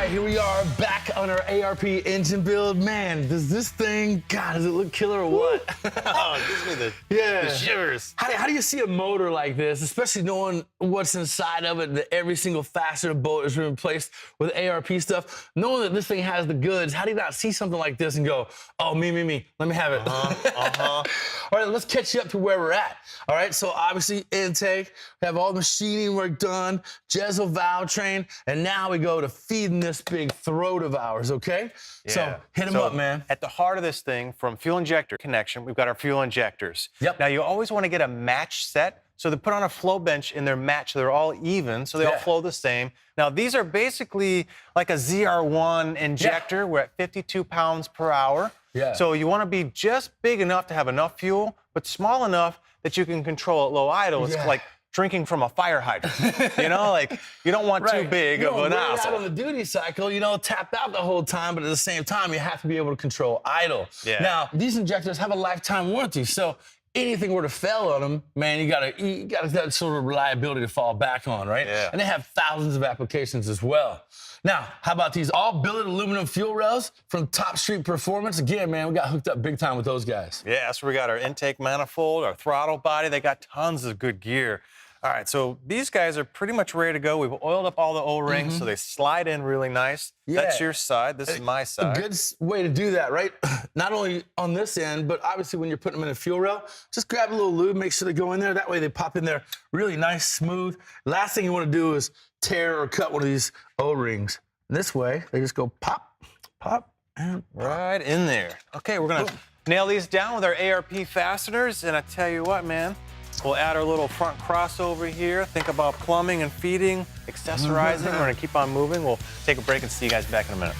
right, here we are back on our ARP engine build. Man, does this thing, God, does it look killer or what? Oh, it gives me the shivers. How do you see a motor like this, especially knowing what's inside of it, that every single facet of boat is replaced with ARP stuff, knowing that this thing has the goods, how do you not see something like this and go, oh, me, let me have it. All right, let's catch you up to where we're at. All right, so obviously intake, we have all the machining work done, Jezel valve train, and now we go to feeding this big throat of ours, okay? Yeah. So hit them up, man. At the heart of this thing, from fuel injector connection, we've got our fuel injectors. Yep. Now, you always want to get a match set. So they put on a flow bench in their match. So they're all even, so they all flow the same. Now, these are basically like a ZR1 injector. We're at 52 pounds per hour. Yeah. So you want to be just big enough to have enough fuel, but small enough that you can control at low idle. It's like drinking from a fire hydrant. You know, like you don't want too big of an nozzle. Out on the duty cycle, you know, tapped out the whole time, but at the same time, you have to be able to control idle. Yeah. Now, these injectors have a lifetime warranty, so anything were to fail on them, man, you gotta that sort of reliability to fall back on, right? Yeah. And they have thousands of applications as well. Now, how about these all billet aluminum fuel rails from Top Street Performance? Again, man, we got hooked up big time with those guys. Yeah, so we got our intake manifold, our throttle body. They got tons of good gear. All right, so these guys are pretty much ready to go. We've oiled up all the O-rings, so they slide in really nice. Yeah. That's your side. This is my side. A good way to do that, right? Not only on this end, but obviously when you're putting them in a fuel rail, just grab a little lube, make sure they go in there. That way they pop in there really nice, smooth. Last thing you want to do is tear or cut one of these O-rings. This way, they just go pop, pop, and pop. Right in there. Okay, we're going to nail these down with our ARP fasteners. And I tell you what, man, we'll add our little front crossover here. Think about plumbing and feeding, accessorizing. We're going to keep on moving. We'll take a break and see you guys back in a minute.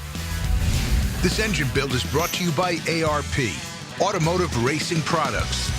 This engine build is brought to you by ARP, Automotive Racing Products.